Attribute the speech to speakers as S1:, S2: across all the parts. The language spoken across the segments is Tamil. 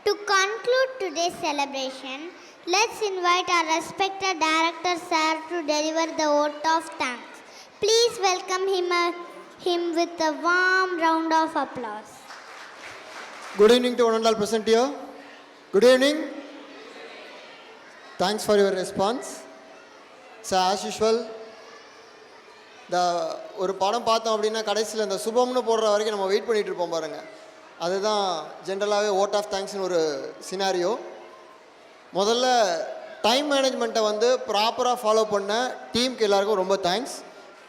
S1: To conclude today's celebration, let's invite our respected director sir to deliver the vote of thanks. Please welcome him with a warm round of applause.
S2: Good evening to one and all present here. Good evening. Thanks for your response. So as usual, ஒரு படம் பார்த்தோம் அப்படின்னா கடைசியில் இந்த சுபம்னு போடுற வரைக்கும் நம்ம வெயிட் பண்ணிகிட்டு இருப்போம் பாருங்கள். அதுதான் ஜென்ரலாகவே ஓட் ஆஃப் தேங்க்ஸ்னு ஒரு சினாரியோ. முதல்ல டைம் மேனேஜ்மெண்ட்டை வந்து ப்ராப்பராக ஃபாலோ பண்ண டீமுக்கு எல்லாருக்கும் ரொம்ப தேங்க்ஸ்.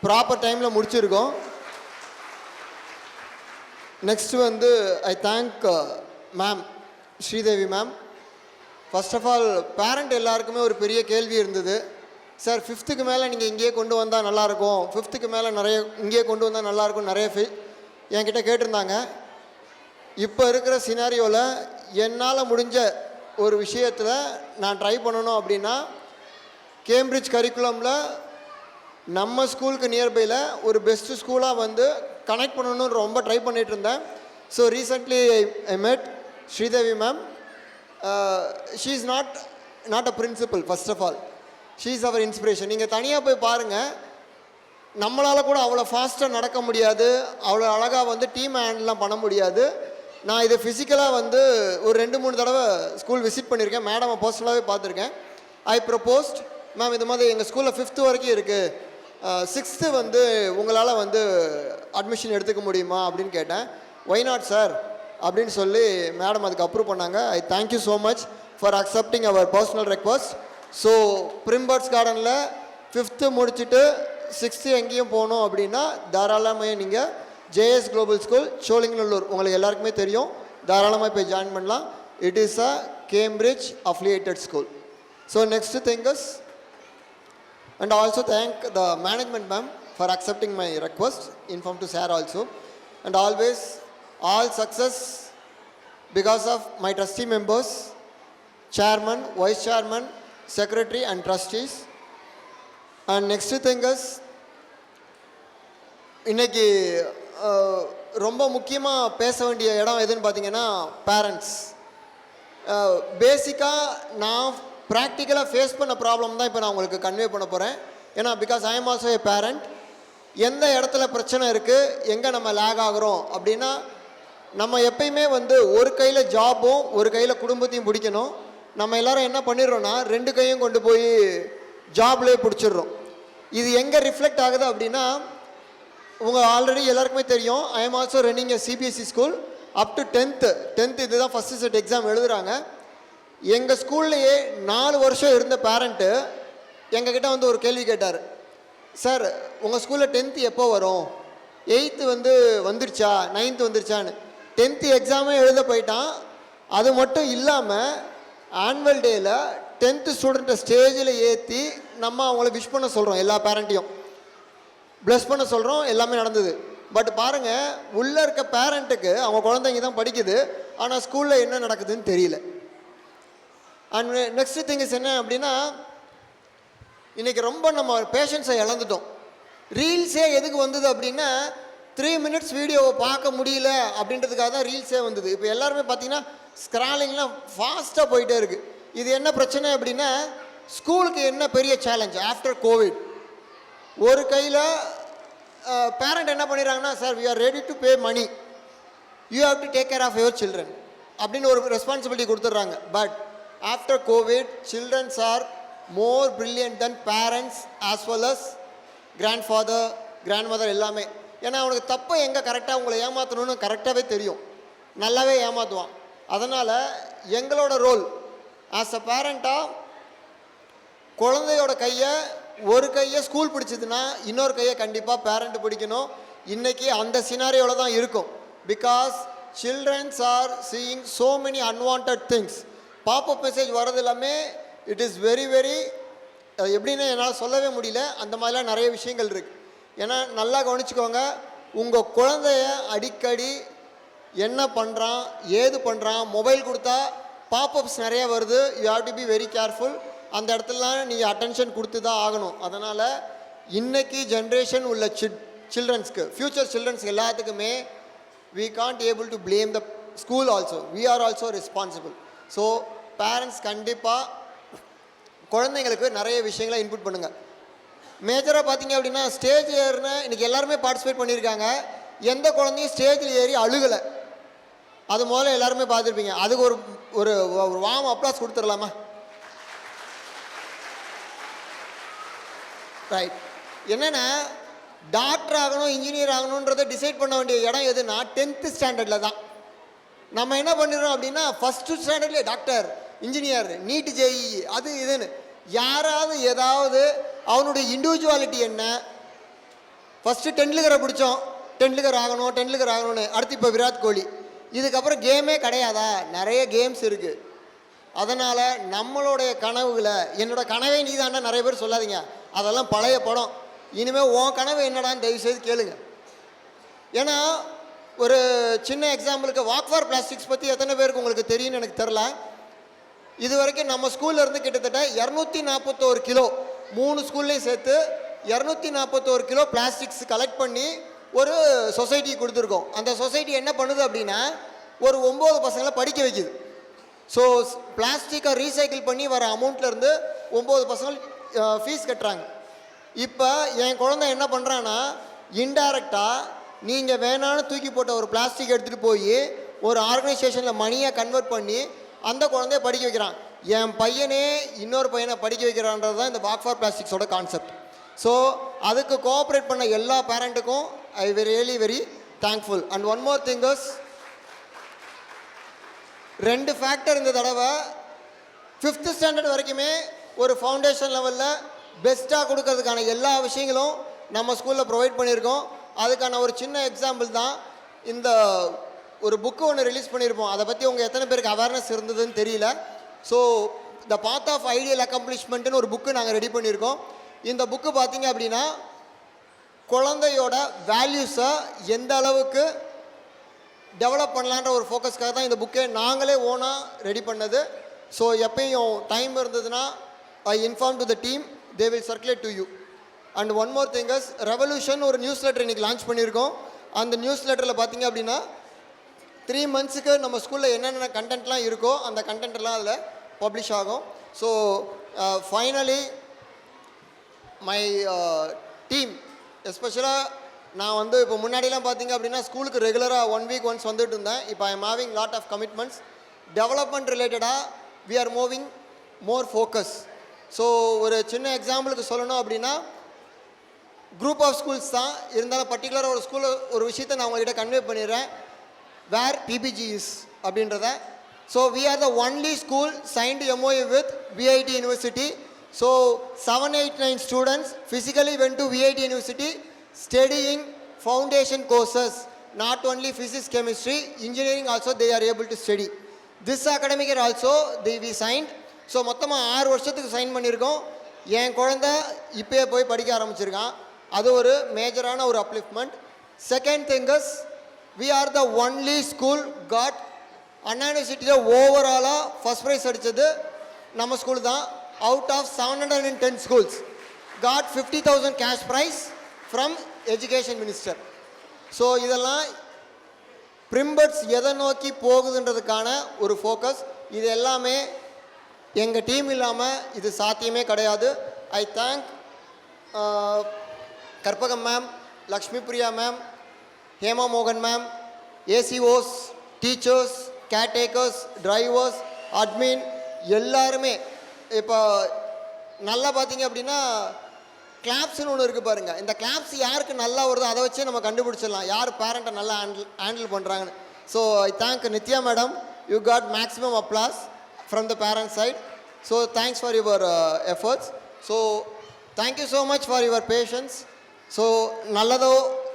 S2: ப்ராப்பர் டைமில் முடிச்சிருக்கோம். நெக்ஸ்ட்டு வந்து I thank ma'am Sridevi ma'am. First of all parent எல்லாருக்குமே ஒரு பெரிய கேள்வி இருந்தது. சார் 5th மேலே நீங்கள் இங்கேயே கொண்டு வந்தால் நல்லாயிருக்கும், 5th மேலே நிறைய இங்கேயே கொண்டு வந்தால் நல்லாயிருக்கும் நிறைய என்கிட்ட கேட்டிருந்தாங்க. இப்போ இருக்கிற சினாரியோவில் என்னால் முடிஞ்ச ஒரு விஷயத்தில் நான் ட்ரை பண்ணணும் அப்படின்னா கேம்பிரிட்ஜ் கரிக்குலமில் நம்ம ஸ்கூலுக்கு நியர்பையில் ஒரு பெஸ்ட்டு ஸ்கூலாக வந்து கனெக்ட் பண்ணணும்னு ரொம்ப ட்ரை பண்ணிகிட்டு இருந்தேன். So recently I met Sridevi ma'am. She is not a principal. First of all she is our inspiration. நீங்கள் தனியாக போய் பாருங்கள், நம்மளால் கூட அவ்வளோ ஃபாஸ்ட்டாக நடக்க முடியாது, அவ்வளோ அழகாக வந்து டீம் ஹேண்ட்லாம் பண்ண முடியாது. நான் இதை ஃபிசிக்கலாக வந்து ஒரு 2-3 தடவை ஸ்கூல் விசிட் பண்ணியிருக்கேன். மேடமை பர்சனலாகவே பார்த்துருக்கேன். ஐ ப்ரப்போஸ்ட் மேம் இது மாதிரி எங்கள் ஸ்கூலில் 5th வரைக்கும் இருக்குது, 6th வந்து உங்களால் வந்து அட்மிஷன் எடுத்துக்க முடியுமா அப்படின்னு கேட்டேன். ஒய் நாட் சார் அப்படின்னு சொல்லி மேடம் அதுக்கு அப்ரூவ் பண்ணாங்க. I thank you so much for accepting our personal request. So பிரிம்பர்ட்ஸ் கார்டனில் 5th முடிச்சுட்டு 6th எங்கேயும் போகணும் அப்படின்னா தாராளமாக நீங்கள் ஜேஎஸ் குளோபல் ஸ்கூல் சோழிங்கநல்லூர் உங்களுக்கு எல்லாருக்குமே தெரியும், தாராளமாக போய் ஜாயின் பண்ணலாம். It is a Cambridge affiliated school. So next thing is, and also thank the management ma'am for accepting my request, inform to sir also, and always all success because of my trustee members, chairman, vice chairman, secretary and trustees. And next thing is, இன்னைக்கு ரொம்ப முக்கியமாக பேச வேண்டிய இடம் எதுன்னு பார்த்தீங்கன்னா பேரண்ட்ஸ். பேசிக்காக நான் ப்ராக்டிக்கலாக ஃபேஸ் பண்ண ப்ராப்ளம் தான் இப்போ நான் உங்களுக்கு கன்வே பண்ண போகிறேன். ஏன்னா because I am also A parent. எந்த இடத்துல பிரச்சனை இருக்குது, எங்கே நம்ம லேக் ஆகிறோம் அப்படின்னா, நம்ம எப்பயுமே வந்து ஒரு கையில் ஜாபும் ஒரு கையில் குடும்பத்தையும் பிடிக்கணும். நம்ம எல்லோரும் என்ன பண்ணிடுறோன்னா 2 கையும் கொண்டு போய் ஜாப்லேயே பிடிச்சிடுறோம். இது எங்கே ரிஃப்ளெக்ட் ஆகுது அப்படின்னா, உங்கள் ஆல்ரெடி எல்லாருக்குமே தெரியும், I am also running a CBSE school up to 10th இதுதான் ஃபஸ்ட்டு செட் எக்ஸாம் எழுதுகிறாங்க. எங்கள் ஸ்கூல்லையே 4 வருஷம் இருந்த பேரண்ட்டு எங்ககிட்ட வந்து ஒரு கேள்வி கேட்டார். சார் உங்கள் ஸ்கூலில் 10th எப்போ வரும், 8th வந்து வந்துருச்சா, 9th வந்துருச்சான்னு. 10th எக்ஸாமே எழுத போயிட்டான். அது மட்டும் இல்லாமல் ஆனுவல் டேயில் 10th ஸ்டூடெண்ட்டை ஸ்டேஜில் ஏற்றி நம்ம அவங்கள விஷ் பண்ண சொல்கிறோம், எல்லா பேரண்ட்டையும் ப்ளஸ் பண்ண சொல்கிறோம், எல்லாமே நடந்தது. பட் பாருங்கள், உள்ளே இருக்க பேரண்ட்டுக்கு அவங்க குழந்தைங்க தான் படிக்குது, ஆனால் ஸ்கூலில் என்ன நடக்குதுன்னு தெரியல. அண்ட் நெக்ஸ்ட் திங் இஸ் என்ன அப்படின்னா, இன்றைக்கி ரொம்ப நம்ம பேஷன்ஸை இழந்துட்டோம். ரீல்ஸே எதுக்கு வந்தது அப்படின்னா, 3 minutes வீடியோவை பார்க்க முடியல அப்படின்றதுக்காக தான் ரீல்ஸே வந்தது. இப்போ எல்லாருமே பார்த்தீங்கன்னா ஸ்க்ராலிங்லாம் ஃபாஸ்ட்டாக போயிட்டே இருக்குது. இது என்ன பிரச்சனை அப்படின்னா, ஸ்கூலுக்கு என்ன பெரிய சேலஞ்ச் ஆஃப்டர் கோவிட். ஒரு கையில் பேரண்ட் என்ன பண்ணிடுறாங்கன்னா, sir we are ready to pay money, you have to take care of your children அப்படின்னு ஒரு ரெஸ்பான்சிபிலிட்டி கொடுத்துட்றாங்க. But after COVID, children are more brilliant than parents as well as grandfather, grandmother எல்லாமே. ஏன்னா அவனுக்கு தப்பை எங்கே கரெக்டாக உங்களை ஏமாற்றணும்னு கரெக்டாகவே தெரியும், நல்லாவே ஏமாற்றுவான். அதனால் எங்களோட ரோல் ஆஸ் அ பேரண்ட்டாக, குழந்தையோட கையை ஒரு கையை ஸ்கூல் பிடிச்சதுன்னா இன்னொரு கையை கண்டிப்பாக பேரண்ட் பிடிக்கணும். இன்றைக்கி அந்த சினாரியோவில் தான் இருக்கும். Because childrens are seeing so many unwanted things. Popup message வர்றது எல்லாமே இட் இஸ் வெரி எப்படின்னு என்னால் சொல்லவே முடியல. அந்த மாதிரிலாம் நிறைய விஷயங்கள் இருக்குது. ஏன்னா நல்லா கவனிச்சுக்கோங்க, உங்கள் குழந்தைய அடிக்கடி என்ன பண்ணுறான் ஏது பண்ணுறான், மொபைல் கொடுத்தா பாப்அப்ஸ் நிறைய வருது. You have to be very careful. அந்த இடத்துலலாம் நீங்கள் அட்டென்ஷன் கொடுத்து தான் ஆகணும். அதனால் இன்றைக்கி ஜென்ரேஷன் உள்ள சில்ட்ரன்ஸ்க்கு, ஃப்யூச்சர் சில்ட்ரன்ஸ்க்கு எல்லாத்துக்குமே we can't able to blame the school also. We are also responsible. So parents கண்டிப்பாக குழந்தைங்களுக்கு நிறைய விஷயங்களை இன்புட் பண்ணுங்கள். மேஜராக பார்த்தீங்க அப்படின்னா ஸ்டேஜ் ஏறின இன்றைக்கி எல்லாருமே பார்ட்டிசிபேட் பண்ணியிருக்காங்க. எந்த குழந்தையும் ஸ்டேஜில் ஏறி அழுகலை. அது முதல்ல எல்லாருமே பார்த்துருப்பீங்க. அதுக்கு ஒரு ஒரு ஒரு வார்ம் அப்ளாஸ் கொடுத்துடலாமா? ரைட். என்னென்னா டாக்டர் ஆகணும் இன்ஜினியர் ஆகணுன்றதை டிசைட் பண்ண வேண்டிய இடம் எதுனா 10th ஸ்டாண்டர்டில் தான். நம்ம என்ன பண்ணிடுறோம் அப்படின்னா ஃபஸ்ட்டு ஸ்டாண்டர்ட்லேயே டாக்டர் இன்ஜினியர் நீட் ஜேஇ அது இதுன்னு யாராவது ஏதாவது அவனுடைய இண்டிவிஜுவாலிட்டி என்ன, ஃபஸ்ட்டு டெண்டுல்கரை பிடிச்சோம், டெண்டுல்கர் ஆகணும்னு. அடுத்து இப்போ விராட் கோலி. இதுக்கப்புறம் கேமே கிடையாதா? நிறைய கேம்ஸ் இருக்குது. அதனால் நம்மளுடைய கனவுகளை என்னோட கனவே நீ தாண்டா நிறைய பேர் சொல்லாதீங்க, அதெல்லாம் பழைய படம். இனிமேல் உன் கனவு என்னடான்னு தயவுசெய்து கேளுங்க. ஏன்னா ஒரு சின்ன எக்ஸாம்பிளுக்கு வாக் ஃபார் பிளாஸ்டிக்ஸ் பற்றி எத்தனை பேருக்கு உங்களுக்கு தெரியும்னு எனக்கு தெரில. இது வரைக்கும் நம்ம ஸ்கூலில் இருந்து கிட்டத்தட்ட 241 கிலோ 3 ஸ்கூல்லையும் சேர்த்து 241 கிலோ பிளாஸ்டிக்ஸ் கலெக்ட் பண்ணி ஒரு சொசைட்டி கொடுத்துருக்கோம். அந்த சொசைட்டி என்ன பண்ணுது அப்படின்னா ஒரு 9 பசங்களை படிக்க வைக்குது. ஸோ பிளாஸ்டிக்கை ரீசைக்கிள் பண்ணி வர அமௌண்ட்லேருந்து 9 பசங்கள் ஃபீஸ் கட்டுறாங்க. இப்போ என் குழந்தை என்ன பண்ணுறான்னா இன்டைரக்டாக நீங்கள் வேணான்னு தூக்கி போட்ட ஒரு பிளாஸ்டிக் எடுத்துகிட்டு போய் ஒரு ஆர்கனைசேஷனில் மணியை கன்வெர்ட் பண்ணி அந்த குழந்தைய படிக்க வைக்கிறான். என் பையனே இன்னொரு பையனை படிக்க வைக்கிறான்றது தான் இந்த வாக் ஃபார் பிளாஸ்டிக்ஸோட கான்செப்ட். ஸோ அதுக்கு கோஆப்ரேட் பண்ண எல்லா பேரண்ட்டுக்கும் I really very thankful. And one more thing is 2 factor இந்த தடவை 5th ஸ்டாண்டர்ட் வரைக்குமே ஒரு ஃபவுண்டேஷன் லெவலில் பெஸ்ட்டாக கொடுக்கறதுக்கான எல்லா விஷயங்களும் நம்ம ஸ்கூலில் ப்ரொவைட் பண்ணியிருக்கோம். அதுக்கான ஒரு சின்ன எக்ஸாம்பிள் தான் இந்த ஒரு புக்கு ஒன்று ரிலீஸ் பண்ணியிருப்போம். அதை பற்றி உங்கள் எத்தனை பேருக்கு அவேர்னஸ் இருந்ததுன்னு தெரியல. So the path of ideal அக்கம்ப்ளிஷ்மெண்ட்டுன்னு ஒரு புக்கு நாங்கள் ரெடி பண்ணியிருக்கோம். இந்த புக்கு பார்த்தீங்க அப்படின்னா குழந்தையோட வேல்யூஸை எந்த அளவுக்கு டெவலப் பண்ணலான்ற ஒரு ஃபோக்கஸ்க்காக தான் இந்த புக்கை நாங்களே ஓனாக ரெடி பண்ணது. ஸோ எப்பயும் டைம் இருந்ததுன்னா I inform to the team, they will circulate to you. And one more thing is revolution ஒரு நியூஸ் லெட்டர் இன்றைக்கி லான்ச் பண்ணியிருக்கோம். அந்த நியூஸ் லெட்டரில் பார்த்தீங்க அப்படின்னா 3 மந்த்ஸுக்கு நம்ம ஸ்கூலில் என்னென்ன கண்டென்ட்லாம் இருக்கோ அந்த கண்டென்ட்லாம் அதில் பப்ளிஷ் ஆகும். ஸோ ஃபைனலி மை டீம் எஸ்பெஷலாக நான் இப்போ முன்னாடிலாம் பார்த்தீங்க அப்படின்னா ஸ்கூலுக்கு ரெகுலராக 1 வீக் ஒன்ஸ் வந்துட்டு இருந்தேன். இப்போ I am having lot of commitments. Development ரிலேட்டடாக we are moving more focus. So ஒரு சின்ன எக்ஸாம்பிளுக்கு சொல்லணும் அப்படின்னா குரூப் ஆஃப் ஸ்கூல்ஸ் தான் இருந்தாலும் பர்டிகுலராக ஒரு ஸ்கூலில் ஒரு விஷயத்தை நான் உங்கள்கிட்ட கன்வே பண்ணிடுறேன். வேர் பிபிஜி இஸ் அப்படின்றத. So we are the only school signed MOU with VIT university. So 789 students physically went to VIT university studying foundation courses, not only physics, chemistry, engineering also they are able to study. This academic year also we signed. So மொத்தமாக 6 வருஷத்துக்கு சைன் பண்ணியிருக்கோம். என் குழந்தை இப்போயே போய் படிக்க ஆரம்பிச்சிருக்கான். அது ஒரு மேஜரான ஒரு அப்லிஃப்ட்மெண்ட். Second thing is we are the only school got Anna யூனிவர்சிட்டியில் ஓவராலாக ஃபஸ்ட் ப்ரைஸ் அடித்தது நம்ம ஸ்கூல் தான். Out of 710 schools got 50,000 cash prize from education minister. ஸோ இதெல்லாம் பிரிம்பட்ஸ் எதை நோக்கி போகுதுன்றதுக்கான ஒரு ஃபோக்கஸ். இது எல்லாமே எங்கள் டீம் இல்லாமல் இது சாத்தியமே கிடையாது. I thank Karpagam ma'am, Lakshmi Priya ma'am, Hema மோகன் ma'am, ACOs, teachers, caretakers, drivers, admin எல்லாருமே. இப்போ நல்லா பார்த்தீங்க அப்படின்னா கிளாப்ஸ்னு ஒன்று இருக்குது பாருங்கள். இந்த கிளாப்ஸ் யாருக்கு நல்லா வருதோ அதை வச்சே நம்ம கண்டுபிடிச்சிடலாம் யார் பேரண்ட்டை நல்லா ஹேண்டில் பண்ணுறாங்கன்னு. So I thank Nithya madam, you got maximum applause from the parent side. So thanks for your efforts. So thank you so much for your patience. So நல்லதோ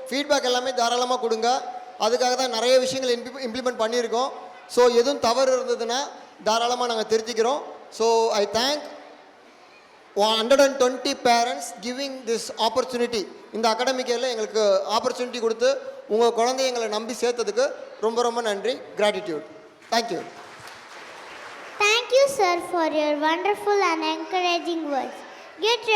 S2: ஃபீட்பேக் எல்லாமே தாராளமாக கொடுங்க. அதுக்காக தான் நிறைய விஷயங்கள் இம்ப்ளிமெண்ட் பண்ணியிருக்கோம். ஸோ எதுவும் தவறு இருந்ததுன்னா தாராளமாக நாங்கள் திருத்திக்கிறோம். So I thank 120 parents giving this opportunity. இந்த அகாடமிக் இயரில் எங்களுக்கு ஆப்பர்ச்சுனிட்டி கொடுத்து உங்கள் குழந்தைய எங்களை நம்பி சேர்த்ததுக்கு ரொம்ப ரொம்ப நன்றி. Gratitude. Thank you.
S1: Thank you, sir, for your wonderful and encouraging words. Get ready.